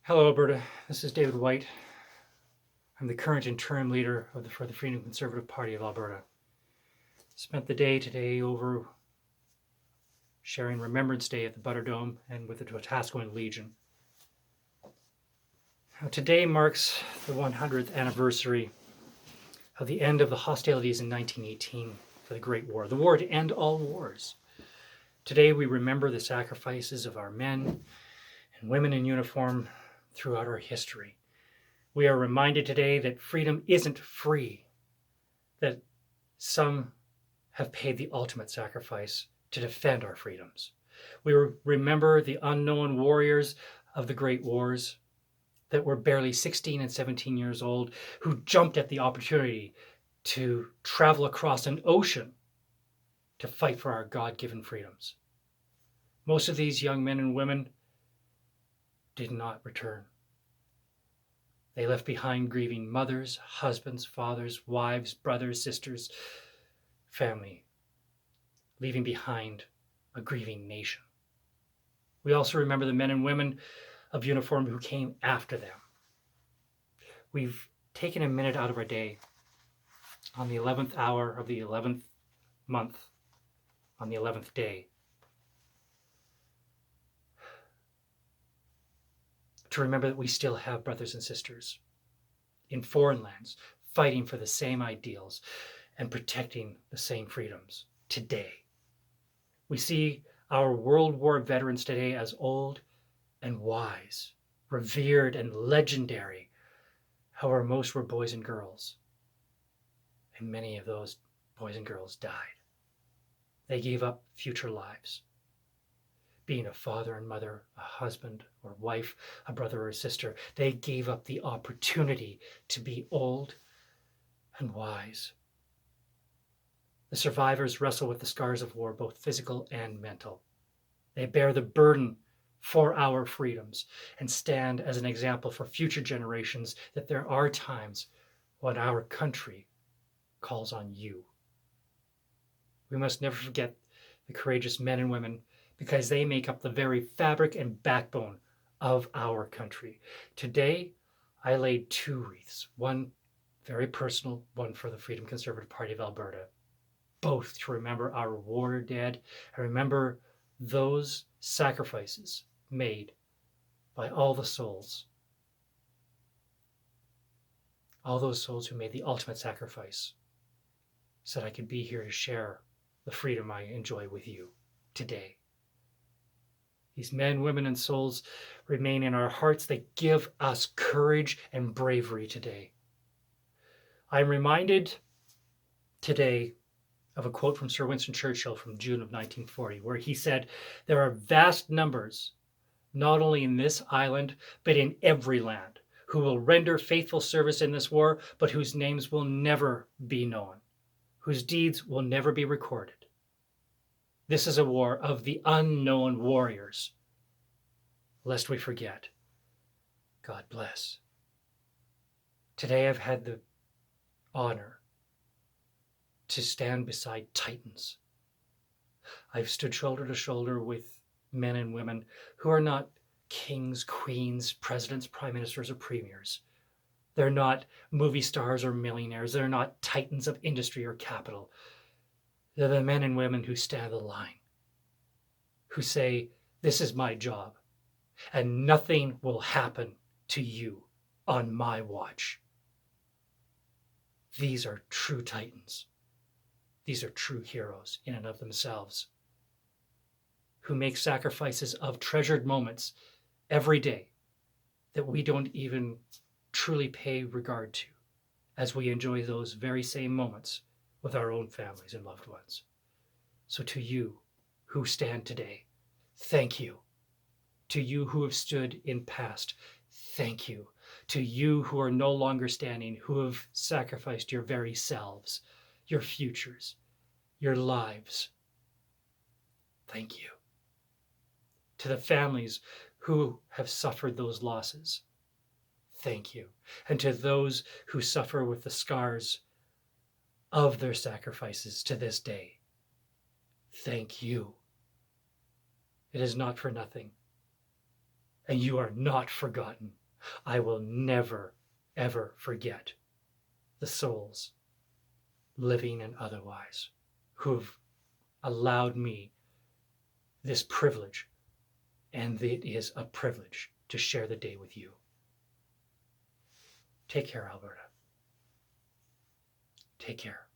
Hello, Alberta. This is David White. I'm the current interim leader for the Freedom Conservative Party of Alberta. Spent the day today over sharing Remembrance Day at the Butterdome and with the Wetaskiwin Legion. Now, today marks the 100th anniversary of the end of the hostilities in 1918 for the Great War, the war to end all wars. Today we remember the sacrifices of our men and women in uniform throughout our history. We are reminded today that freedom isn't free, that some have paid the ultimate sacrifice to defend our freedoms. We remember the unknown warriors of the great wars that were barely 16 and 17 years old, who jumped at the opportunity to travel across an ocean to fight for our God-given freedoms. Most of these young men and women did not return. They left behind grieving mothers, husbands, fathers, wives, brothers, sisters, family, leaving behind a grieving nation. We also remember the men and women of uniform who came after them. We've taken a minute out of our day on the 11th hour of the 11th month, on the 11th day, to remember that we still have brothers and sisters in foreign lands fighting for the same ideals and protecting the same freedoms today. We see our World War veterans today as old and wise, revered and legendary. However, most were boys and girls, and many of those boys and girls died. They gave up future lives, being a father and mother, a husband or wife, a brother or a sister. They gave up the opportunity to be old and wise. The survivors wrestle with the scars of war, both physical and mental. They bear the burden for our freedoms and stand as an example for future generations that there are times when our country calls on you. We must never forget the courageous men and women, because they make up the very fabric and backbone of our country. Today, I laid two wreaths, one very personal, one for the Freedom Conservative Party of Alberta, both to remember our war dead and remember those sacrifices made by all those souls who made the ultimate sacrifice so that I could be here to share the freedom I enjoy with you today. These men, women, and souls remain in our hearts. They give us courage and bravery today. I'm reminded today of a quote from Sir Winston Churchill from June of 1940, where he said, "There are vast numbers, not only in this island, but in every land, who will render faithful service in this war, but whose names will never be known, whose deeds will never be recorded. This is a war of the unknown warriors. Lest we forget. God bless." Today I've had the honor to stand beside titans. I've stood shoulder to shoulder with men and women who are not kings, queens, presidents, prime ministers, or premiers. They're not movie stars or millionaires. They're not titans of industry or capital. They're the men and women who stand the line, who say, "This is my job, and nothing will happen to you on my watch." These are true titans. These are true heroes in and of themselves, who make sacrifices of treasured moments every day that we don't even truly pay regard to, as we enjoy those very same moments with our own families and loved ones. So to you who stand today, thank you. To you who have stood in past, thank you. To you who are no longer standing, who have sacrificed your very selves, your futures, your lives, thank you. To the families who have suffered those losses, thank you. And to those who suffer with the scars of their sacrifices to this day, thank you. It is not for nothing and you are not forgotten. I will never, ever forget the souls, living and otherwise, who've allowed me this privilege, and it is a privilege to share the day with you. Take care, Alberta. Take care.